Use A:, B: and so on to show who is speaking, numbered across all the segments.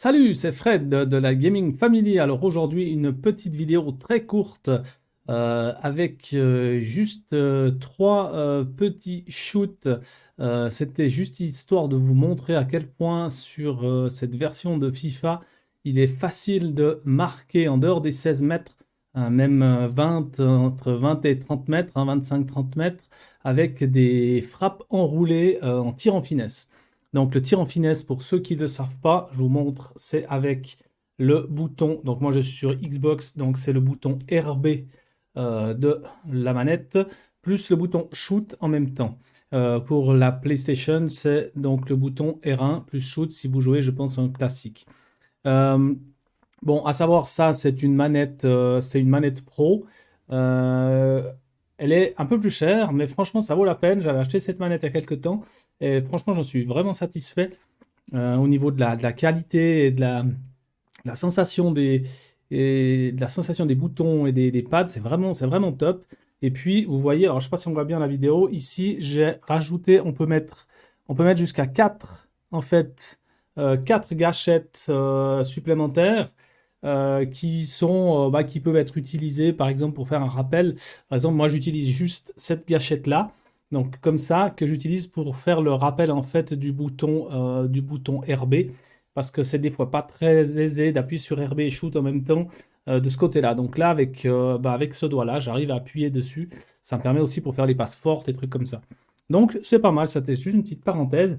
A: Salut, c'est Fred de la Gaming Family. Alors aujourd'hui, une petite vidéo très courte avec juste trois petits shoots. C'était juste histoire de vous montrer à quel point sur cette version de FIFA, il est facile de marquer en dehors des 16 mètres, même 20, entre 20 et 30 mètres, 25-30 mètres, avec des frappes enroulées en tir en finesse. Donc le tir en finesse, pour ceux qui ne le savent pas, je vous montre, c'est avec le bouton. Donc moi je suis sur Xbox, donc c'est le bouton RB de la manette, plus le bouton shoot en même temps. Pour la PlayStation, c'est donc le bouton R1 plus shoot si vous jouez, je pense, en classique. Euh, Bon, à savoir ça, c'est une manette pro. Euh, Elle est un peu plus chère, mais franchement, ça vaut la peine. J'avais acheté cette manette il y a quelques temps et franchement, j'en suis vraiment satisfait au niveau de la qualité et de la sensation de la sensation des boutons et des pads. C'est vraiment top. Et puis, vous voyez, alors je sais pas si on voit bien la vidéo. Ici, j'ai rajouté, on peut mettre jusqu'à 4 en fait, 4 gâchettes supplémentaires qui peuvent être utilisées, par exemple, pour faire un rappel. Par exemple, moi, j'utilise juste cette gâchette-là, donc comme ça, que j'utilise pour faire le rappel, en fait, du bouton RB, parce que c'est des fois pas très aisé d'appuyer sur RB et shoot en même temps de ce côté-là. Donc là, avec ce doigt-là, j'arrive à appuyer dessus. Ça me permet aussi pour faire les passes fortes et trucs comme ça. Donc, c'est pas mal, c'était juste une petite parenthèse.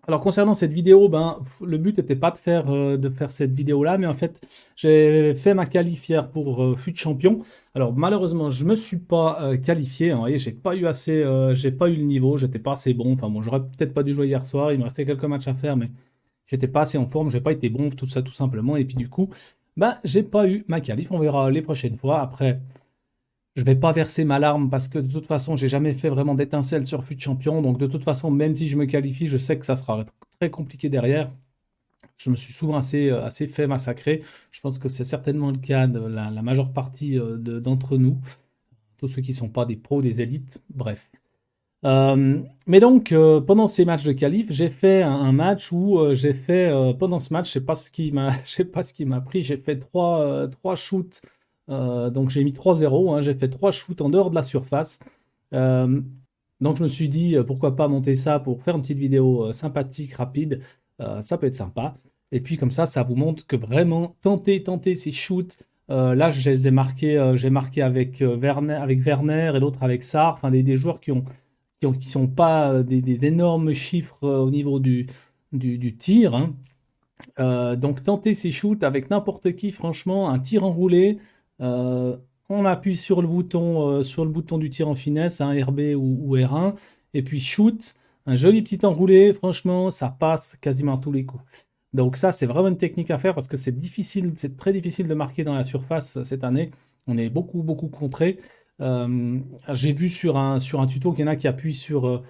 A: Alors concernant cette vidéo, le but n'était pas de faire cette vidéo-là, mais en fait, j'ai fait ma qualifière pour FUT Champion. Alors malheureusement, je me suis pas qualifié, hein. Vous voyez, j'ai pas eu le niveau, j'étais pas assez bon. Enfin bon, j'aurais peut-être pas dû jouer hier soir, il me restait quelques matchs à faire, mais j'étais pas assez en forme, j'ai pas été bon, tout ça tout simplement. Et puis du coup, j'ai pas eu ma qualif. On verra les prochaines fois. Après, je vais pas verser ma larme parce que de toute façon, j'ai jamais fait vraiment d'étincelle sur FUT Champion. Donc de toute façon, même si je me qualifie, je sais que ça sera très compliqué derrière. Je me suis souvent assez fait massacrer. Je pense que c'est certainement le cas de la majeure partie d'entre nous, tous ceux qui ne sont pas des pros, des élites, bref. Mais donc, pendant ces matchs de qualif, j'ai fait un match où pendant ce match, je sais pas ce qui m'a, je sais pas ce qui m'a pris, j'ai fait trois shoots. Donc j'ai mis 3-0, hein, j'ai fait trois shoots en dehors de la surface. Euh, donc je me suis dit, pourquoi pas monter ça pour faire une petite vidéo sympathique, rapide. Ça peut être sympa. Et puis comme ça vous montre que vraiment, tenter ces shoots. Là, je les ai marqués, j'ai marqué avec Werner et l'autre avec Sarr, enfin des joueurs qui sont pas des énormes chiffres au niveau du tir, hein. Donc tenter ces shoots avec n'importe qui, franchement, un tir enroulé, euh, on appuie sur le bouton du tir en finesse, un RB ou R1, et puis shoot, un joli petit enroulé, franchement, ça passe quasiment à tous les coups. Donc ça, c'est vraiment une technique à faire parce que c'est difficile, c'est très difficile de marquer dans la surface cette année. On est beaucoup, beaucoup contré. J'ai vu sur un tuto qu'il y en a qui appuient sur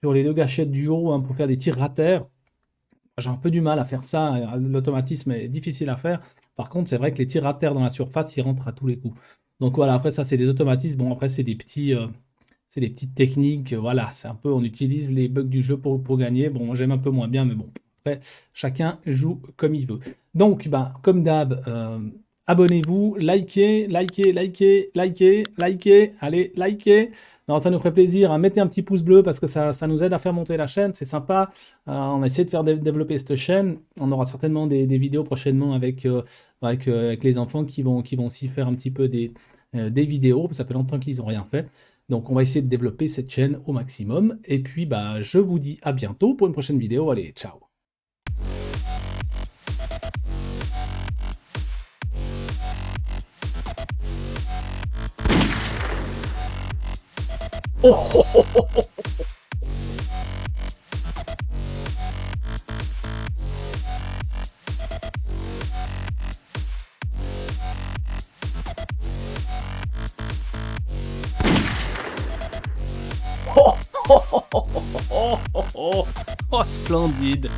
A: les deux gâchettes du haut, hein, pour faire des tirs à terre. J'ai un peu du mal à faire ça. L'automatisme est difficile à faire. Par contre, c'est vrai que les tirs à terre dans la surface, ils rentrent à tous les coups. Donc voilà, après ça, c'est des automatismes. Bon, après, c'est des petites techniques. Voilà, c'est un peu, on utilise les bugs du jeu pour gagner. Bon, j'aime un peu moins bien, mais bon, après, chacun joue comme il veut. Donc, comme d'hab, abonnez-vous, likez, likez, likez, likez, likez. Allez, likez. Non, ça nous ferait plaisir, hein. Mettez un petit pouce bleu parce que ça nous aide à faire monter la chaîne. C'est sympa. On a essayé de faire développer cette chaîne. On aura certainement des vidéos prochainement avec les enfants qui vont aussi faire un petit peu des vidéos. Ça fait longtemps qu'ils n'ont rien fait. Donc, on va essayer de développer cette chaîne au maximum. Et puis, je vous dis à bientôt pour une prochaine vidéo. Allez, ciao! Oh, splendide!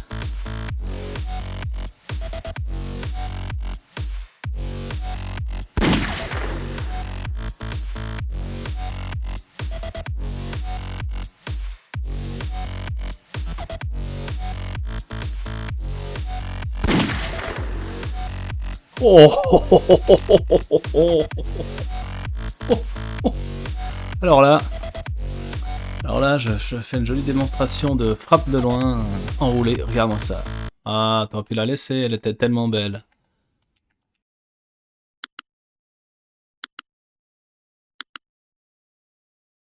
A: Oh, oh, oh, oh, oh, oh, oh, oh. Alors là, je fais une jolie démonstration de frappe de loin enroulée. Regarde-moi ça. Ah, t'aurais pu la laisser, elle était tellement belle.